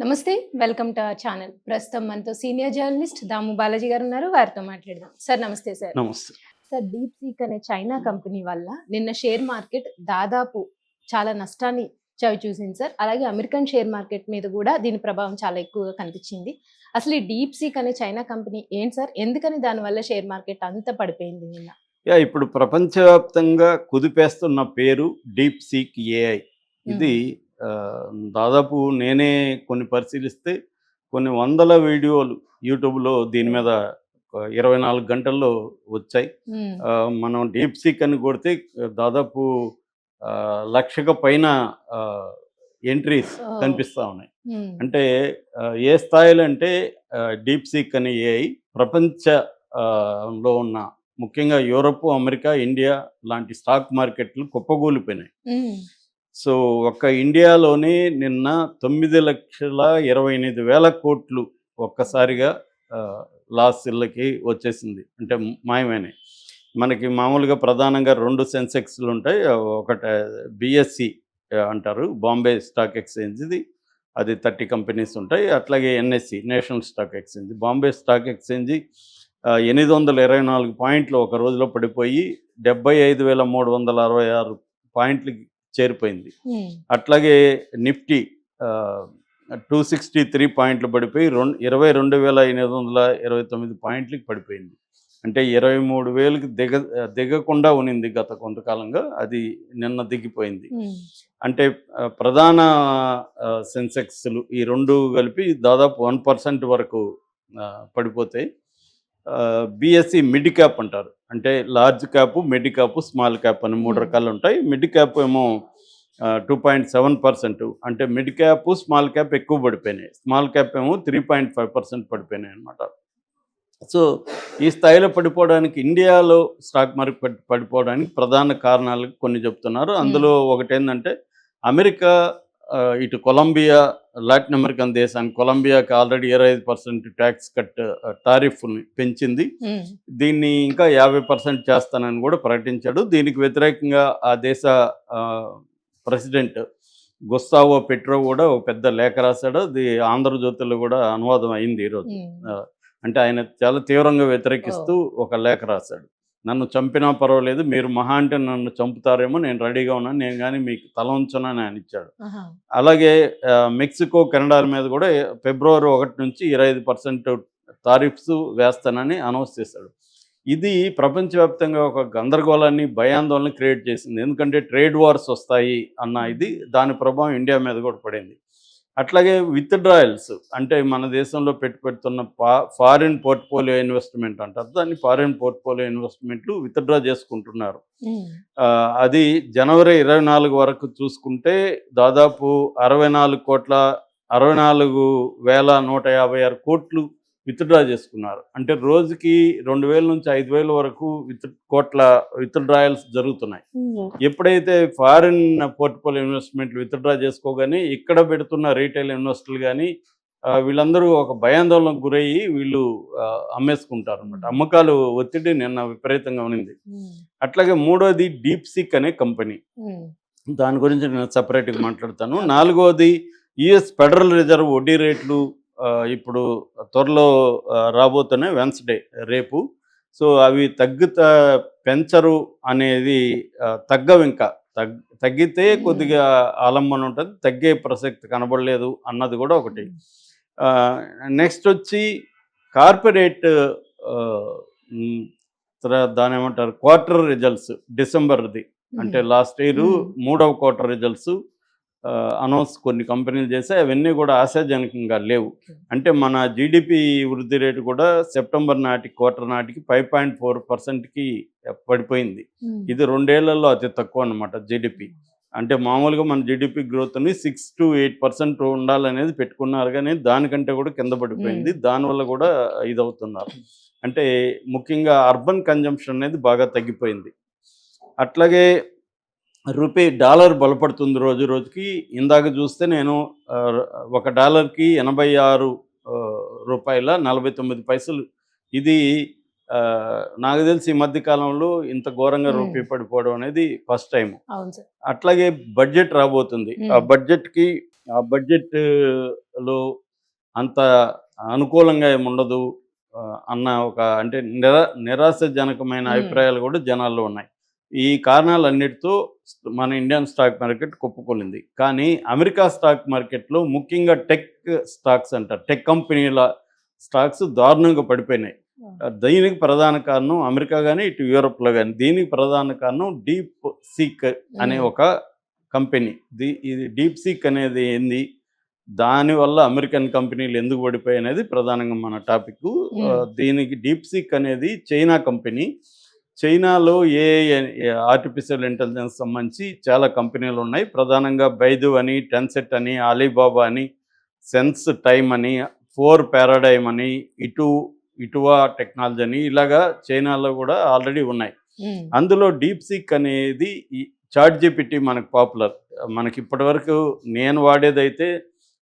నమస్తే. Welcome to our channel. ప్రస్తుతం మనతో సీనియర్ జర్నలిస్ట్ దాము బాలాజీ గారు ఉన్నారు. వారితో మాట్లాడదాం. సార్ నమస్తే సార్. నమస్తే. సార్ డీప్ సీక్ అనే చైనా కంపెనీ వల్ల నిన్న షేర్ మార్కెట్ దాదాపు చాలా నష్టాన్ని చవిచూసింది సార్. అలాగే అమెరికన్ షేర్ మార్కెట్ మీద కూడా దీని ప్రభావం చాలా ఎక్కువగా కనిపించింది. అసలు ఈ డీప్ సీక్ అనే చైనా కంపెనీ ఏంటి సార్? ఎందుకని దానివల్ల షేర్ మార్కెట్ అంత పడిపోయింది నిన్న? ఇప్పుడు ప్రపంచవ్యాప్తంగా కుదిపేస్తున్న పేరు డీప్ సీక్ ఏఐ. ఇది దాదాపు నేనే కొన్ని పరిశీలిస్తే కొన్ని వందల వీడియోలు యూట్యూబ్లో దీని మీద 24 గంటల్లో వచ్చాయి. మనం డీప్ సీక్ అని కొడితే దాదాపు 1,00,000 పైన ఎంట్రీస్ కనిపిస్తూ ఉన్నాయి. అంటే ఏ స్థాయిలో అంటే డీప్ సీక్ అని ఏఐ ప్రపంచంలో ఉన్న ముఖ్యంగా యూరప్, అమెరికా, ఇండియా లాంటి స్టాక్ మార్కెట్లు కుప్పగూలిపోయినాయి. సో ఒక్క ఇండియాలోనే నిన్న 9,28,000 కోట్లు ఒక్కసారిగా లాస్లకి వచ్చేసింది, అంటే మాయమైనాయి. మనకి మామూలుగా ప్రధానంగా 2 సెన్సెక్స్లు ఉంటాయి. ఒకటి బిఎస్సి అంటారు, బాంబే స్టాక్ ఎక్స్చేంజ్ది, అది 30 కంపెనీస్ ఉంటాయి. అట్లాగే NSE, national stock exchange. Bombay stock exchange 824 పాయింట్లు ఒక రోజులో పడిపోయి 75,366 పాయింట్లకి చేరిపోయింది. అట్లాగే నిఫ్టీ 263 పాయింట్లు పడిపోయి 22,829 పాయింట్లకి పడిపోయింది. అంటే 23,000కి దిగకుండా ఉనింది గత కొంతకాలంగా, అది నిన్న దిగిపోయింది. అంటే ప్రధాన సెన్సెక్స్లు ఈ రెండు కలిపి దాదాపు 1% వరకు పడిపోతాయి. బిఎస్సి మిడ్ క్యాప్ అంటారు, అంటే large cap, mid cap, small cap అని 3 రకాలు ఉంటాయి. మిడ్ క్యాప్ ఏమో 2.7%, అంటే మిడ్ క్యాప్, స్మాల్ క్యాప్ ఎక్కువ పడిపోయినాయి. స్మాల్ క్యాప్ ఏమో 3.5% పడిపోయినాయి అన్నమాట. సో ఈ స్థాయిలో పడిపోవడానికి, ఇండియాలో స్టాక్ మార్కెట్ పడిపోవడానికి ప్రధాన కారణాలు కొన్ని చెప్తున్నారు. అందులో ఒకటి ఏంటంటే అమెరికా ఇటు కొలంబియా, లాటిన్ అమెరికన్ దేశానికి కొలంబియాకి ఆల్రెడీ 25% ట్యాక్స్ కట్ టారిఫ్ని పెంచింది. దీన్ని ఇంకా 50% చేస్తానని కూడా ప్రకటించాడు. దీనికి వ్యతిరేకంగా ఆ దేశ ప్రెసిడెంట్ గుస్తావో పెట్రో కూడా ఒక పెద్ద లేఖ రాశాడు. అది ఆంధ్రజ్యోతిలో కూడా అనువాదం అయింది ఈరోజు. అంటే ఆయన చాలా తీవ్రంగా వ్యతిరేకిస్తూ ఒక లేఖ రాశాడు. నన్ను చంపినా పర్వాలేదు, మీరు మహా అంటే నన్ను చంపుతారేమో, నేను రెడీగా ఉన్నాను, నేను కానీ మీకు తల ఉంచనని ఆయన ఇచ్చాడు. అలాగే మెక్సికో, కెనడా మీద కూడా ఫిబ్రవరి 1 నుంచి 25% టారిఫ్స్ వేస్తానని అనౌన్స్ చేశాడు. ఇది ప్రపంచవ్యాప్తంగా ఒక గందరగోళాన్ని, భయాందోళన క్రియేట్ చేసింది. ఎందుకంటే ట్రేడ్ వార్స్ వస్తాయి అన్న ఇది, దాని ప్రభావం ఇండియా మీద కూడా పడింది. అట్లాగే విత్డ్రాయల్స్, అంటే మన దేశంలో పెడుతున్న ఫారిన్ పోర్ట్ఫోలియో ఇన్వెస్ట్మెంట్ అంటారు, దాన్ని ఫారిన్ పోర్ట్ఫోలియో ఇన్వెస్ట్మెంట్లు విత్డ్రా చేసుకుంటున్నారు. అది జనవరి 24 వరకు చూసుకుంటే దాదాపు 64,64,156 కోట్లు విత్డ్రా చేసుకున్నారు. అంటే రోజుకి 2,000 నుంచి 5,000 వరకు కోట్ల విత్డ్రాయల్స్ జరుగుతున్నాయి. ఎప్పుడైతే ఫారిన్ పోర్ట్ఫోలియో ఇన్వెస్ట్మెంట్లు విత్డ్రా చేసుకోగానే ఇక్కడ పెడుతున్న రీటైల్ ఇన్వెస్టర్లు కానీ వీళ్ళందరూ ఒక భయాందోళనకు గురయ్యి వీళ్ళు అమ్మేసుకుంటారు అన్నమాట. అమ్మకాలు ఒత్తిడి నిన్న విపరీతంగా ఉన్నింది. అట్లాగే మూడోది డీప్ సీక్ అనే కంపెనీ, దాని గురించి నేను సపరేట్గా మాట్లాడతాను. నాలుగోది యుఎస్ ఫెడరల్ రిజర్వ్ వడ్డీ రేట్లు ఇప్పుడు త్వరలో రాబోతున్నాయి, వెన్స్డే రేపు. సో అవి పెంచరు అనేది, తగ్గవు, ఇంకా తగ్గితే కొద్దిగా ఆలంబన ఉంటుంది, తగ్గే ప్రసక్తి కనబడలేదు అన్నది కూడా ఒకటి. నెక్స్ట్ వచ్చి కార్పొరేట్ దాని ఏమంటారు, క్వార్టర్ రిజల్ట్స్ డిసెంబర్ది, అంటే లాస్ట్ ఇయర్ 3వ క్వార్టర్ రిజల్ట్స్ అనౌన్స్ కొన్ని కంపెనీలు చేస్తే అవన్నీ కూడా ఆశాజనకంగా లేవు. అంటే మన జీడిపి వృద్ధి రేటు కూడా సెప్టెంబర్ క్వార్టర్ నాటికి 5.4%కి పడిపోయింది. ఇది 2 ఏళ్లలో అతి తక్కువ అన్నమాట జీడిపి. అంటే మామూలుగా మన జీడిపి గ్రోత్ని 6 to 8% ఉండాలనేది పెట్టుకున్నారు, కానీ దానికంటే కూడా కింద పడిపోయింది. దానివల్ల కూడా ఇదవుతున్నారు. అంటే ముఖ్యంగా అర్బన్ కన్జంప్షన్ అనేది బాగా తగ్గిపోయింది. అట్లాగే డాలర్ బలపడుతుంది రోజు రోజుకి. ఇందాక చూస్తే నేను $1కి 86 రూపాయల 49 పైసలు. ఇది నాకు తెలిసి ఈ మధ్య కాలంలో ఇంత ఘోరంగా రూపీ పడిపోవడం అనేది ఫస్ట్ టైం. అట్లాగే బడ్జెట్ రాబోతుంది. ఆ బడ్జెట్కి ఆ బడ్జెట్లో అంత అనుకూలంగా ఏముండదు అన్న ఒక అంటే నిరాశజనకమైన అభిప్రాయాలు కూడా జనాల్లో ఉన్నాయి. ఈ కారణాలన్నిటితో మన ఇండియన్ స్టాక్ మార్కెట్ కుప్పకూలింది. కానీ అమెరికా స్టాక్ మార్కెట్‌లో ముఖ్యంగా టెక్ స్టాక్స్ అంటారు. టెక్ కంపెనీల స్టాక్స్ దారుణంగా పడిపోయినాయి. దీనికి ప్రధాన కారణం అమెరికా గాని, ఇటు యూరోప్‌లో గాని. దీనికి ప్రధాన కారణం డీప్ సీక్ అనే ఒక కంపెనీ. ఇది డీప్ సీక్ అనేది ఏంది? దానివల్ల అమెరికన్ కంపెనీలు ఎందుకు పడిపోయాయి అనేది ప్రధానంగా మన టాపిక్. దీనికి డీప్ సీక్ అనేది చైనా కంపెనీ. చైనాలో ఆర్టిఫిషియల్ ఇంటెలిజెన్స్ సంబంధించి చాలా కంపెనీలు ఉన్నాయి. ప్రధానంగా బైదు అని, టెన్సెట్ అని, అలీబాబా అని, సెన్స్ టైమ్ అని, 4 పారాడైమ్ అని, ఇటువా టెక్నాలజీ అని ఇలాగా చైనాలో కూడా ఆల్రెడీ ఉన్నాయి. అందులో డీప్ సీక్ అనేది ఈ చాట్ జీపీటీ మనకు పాపులర్. మనకి ఇప్పటివరకు నేను వాడేదైతే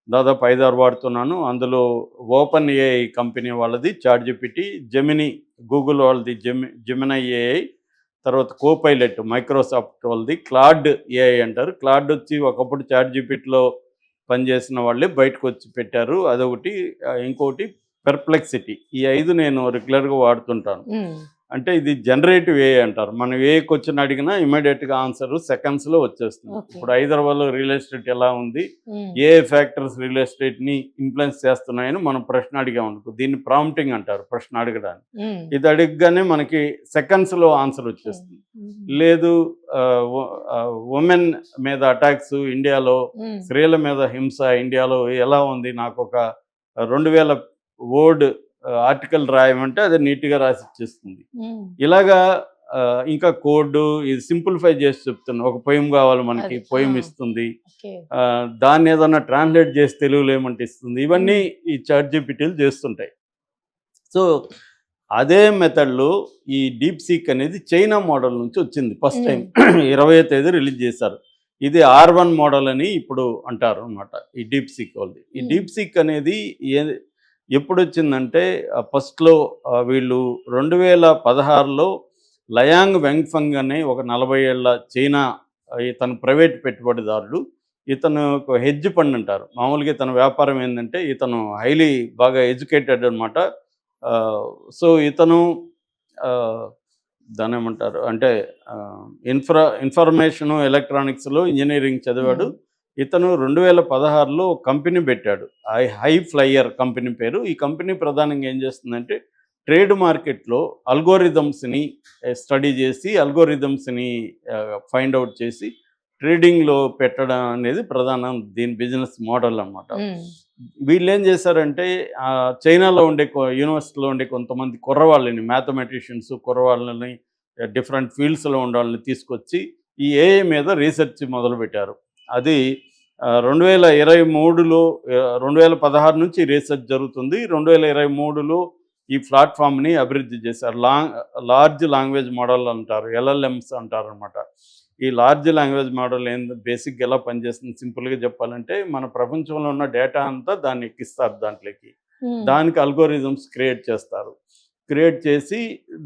దాదాపు 5-6 వాడుతున్నాను. అందులో ఓపెన్ ఏఐ కంపెనీ వాళ్ళది చాట్ జీపీటీ, జెమినీ గూగుల్ వాళ్ళది జెమినై ఏఐ, తర్వాత కోపైలట్ మైక్రోసాఫ్ట్ వాళ్ళది, క్లాడ్ ఏఐ అంటారు. క్లాడ్ వచ్చి ఒకప్పుడు చాట్ జీపీటీలో పనిచేసిన వాళ్ళే బయటకు వచ్చి పెట్టారు. అదొకటి. ఇంకొకటి పెర్ప్లెక్సిటీ. ఈ 5 నేను రెగ్యులర్గా వాడుతుంటాను. అంటే ఇది జనరేటివ్ ఏఐ అంటారు. మనం ఏ క్వశ్చన్ అడిగినా ఇమీడియట్గా ఆన్సర్ సెకండ్స్లో వచ్చేస్తుంది. ఇప్పుడు హైదరాబాద్లో రియల్ ఎస్టేట్ ఎలా ఉంది, ఏ ఫ్యాక్టర్స్ రియల్ ఎస్టేట్ని ఇన్ఫ్లుయెన్స్ చేస్తున్నాయని మనం ప్రశ్న అడిగామనుకో, దీన్ని ప్రాంప్టింగ్ అంటారు ప్రశ్న అడగడానికి. ఇది అడగగానే మనకి సెకండ్స్లో ఆన్సర్ వచ్చేస్తుంది. లేదు ఉమెన్ మీద అటాక్స్ ఇండియాలో, స్త్రీల మీద హింస ఇండియాలో ఎలా ఉంది, నాకు ఒక 2000 వర్డ్ ఆర్టికల్ రాయమంటే అది నీట్గా రాసి ఇచ్చేస్తుంది. ఇలాగా ఇంకా కోడ్ ఇది సింప్లిఫై చేసి చెప్తున్నా. ఒక పొయం కావాలి మనకి, పొయం ఇస్తుంది. దాన్ని ఏదన్నా ట్రాన్స్లేట్ చేసి తెలుగులో ఏమంటే ఇస్తుంది. ఇవన్నీ ఈ చాట్ జీపీటీలు చేస్తుంటాయి. సో అదే మెథడ్లో ఈ డీప్ సీక్ అనేది చైనా మోడల్ నుంచి వచ్చింది. ఫస్ట్ టైం 20వ తేదీ రిలీజ్ చేశారు. ఇది R1 మోడల్ అని ఇప్పుడు అంటారు అనమాట ఈ డీప్ సీక్ వాళ్ళది. ఈ డీప్ సీక్ అనేది ఎప్పుడు వచ్చిందంటే ఫస్ట్లో వీళ్ళు 2016లో లయాంగ్ వెంగ్ఫంగ్ అనే ఒక 40 ఏళ్ల చైనా ఇతను ప్రైవేట్ పెట్టుబడిదారుడు. ఇతను ఒక హెడ్జ్ ఫండ్ అంటారు. మామూలుగా ఇతను వ్యాపారం ఏంటంటే ఇతను హైలీ బాగా ఎడ్యుకేటెడ్ అనమాట. సో ఇతను దాని ఏమంటారు అంటే ఇన్ఫర్మేషను ఎలక్ట్రానిక్స్లో ఇంజనీరింగ్ చదివాడు. ఇతను 2016లో కంపెనీ పెట్టాడు. హై ఫ్లైయర్ కంపెనీ పేరు. ఈ కంపెనీ ప్రధానంగా ఏం చేస్తుందంటే ట్రేడ్ మార్కెట్లో అల్గోరిథమ్స్ని స్టడీ చేసి, అల్గోరిథమ్స్ని ఫైండ్ అవుట్ చేసి ట్రేడింగ్లో పెట్టడం అనేది ప్రధానం దీని బిజినెస్ మోడల్ అనమాట. వీళ్ళు ఏం చేశారంటే చైనాలో ఉండే యూనివర్సిటీలో ఉండే కొంతమంది కుర్రవాళ్ళని, మ్యాథమెటిషియన్స్ కుర్రవాళ్ళని, డిఫరెంట్ ఫీల్డ్స్లో ఉండే వాళ్ళని తీసుకొచ్చి ఈ ఏఐ మీద రీసెర్చ్ మొదలుపెట్టారు. అది 2023లో 2016 నుంచి రీసెర్చ్ జరుగుతుంది. 2023లో ఈ ప్లాట్ఫామ్ని అభివృద్ధి చేశారు. లార్జ్ లాంగ్వేజ్ మోడల్ అంటారు, LLMs అంటారు అనమాట. ఈ లార్జ్ లాంగ్వేజ్ మోడల్ బేసిక్గా ఎలా పనిచేస్తుంది సింపుల్గా చెప్పాలంటే, మన ప్రపంచంలో ఉన్న డేటా అంతా దాన్ని ఎక్కిస్తారు దాంట్లోకి. దానికి అల్గోరిథమ్స్ క్రియేట్ చేస్తారు. క్రియేట్ చేసి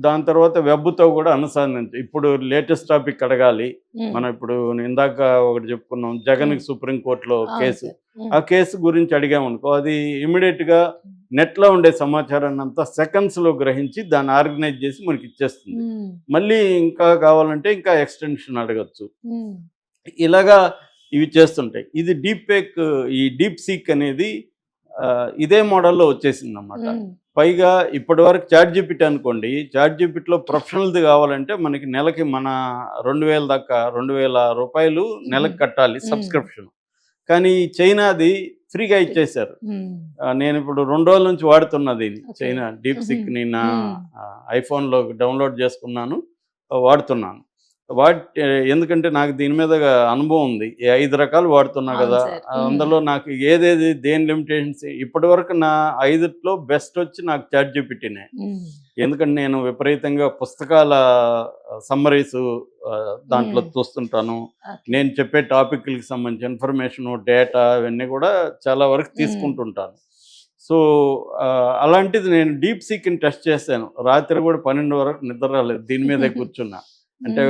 దాని తర్వాత వెబ్తో కూడా అనుసంధానించి, ఇప్పుడు లేటెస్ట్ టాపిక్ అడగాలి మనం, ఇప్పుడు ఇందాక ఒకటి చెప్పుకున్నాం జగన్కి సుప్రీంకోర్టులో కేసు, ఆ కేసు గురించి అడిగామనుకో అది ఇమీడియట్గా నెట్లో ఉండే సమాచారాన్ని అంతా సెకండ్స్లో గ్రహించి దాన్ని ఆర్గనైజ్ చేసి మనకి ఇచ్చేస్తుంది. మళ్ళీ ఇంకా కావాలంటే ఇంకా ఎక్స్టెన్షన్ అడగచ్చు. ఇలాగా ఇవి చేస్తుంటాయి. ఇది ఈ డీప్ సీక్ అనేది ఇదే మోడల్లో వచ్చేసింది అన్నమాట. పైగా ఇప్పటి వరకు చాట్ జీపీటీ అనుకోండి, చాట్ జీపీటీలో ప్రొఫెషనల్ది కావాలంటే మనకి నెలకి మన 2000 దాకా 2000 రూపాయలు నెలకు కట్టాలి సబ్స్క్రిప్షన్. కానీ చైనాది ఫ్రీగా ఇచ్చేశారు. నేను ఇప్పుడు 2 రోజుల నుంచి వాడుతున్నా దీన్ని, చైనా డీప్ సీక్ని నా ఐఫోన్లో డౌన్లోడ్ చేసుకున్నాను, వాడుతున్నాను. ఎందుకంటే నాకు దీని మీద అనుభవం ఉంది. 5 రకాలు వాడుతున్నా కదా, అందులో నాకు ఏదేది దేని లిమిటేషన్స్ ఇప్పటి వరకు నా 5లో బెస్ట్ వచ్చి నాకు చాట్ జీపీటీనే. ఎందుకంటే నేను విపరీతంగా పుస్తకాల సమ్మరీస్ దాంట్లో చూస్తుంటాను. నేను చెప్పే టాపిక్లకి సంబంధించి ఇన్ఫర్మేషన్, డేటా ఇవన్నీ కూడా చాలా వరకు తీసుకుంటుంటాను. సో అలాంటిది నేను డీప్ సీక్ని టెస్ట్ చేశాను. రాత్రి కూడా 12 వరకు నిద్ర రాలేదు, దీని మీదే కూర్చున్నా. అంటే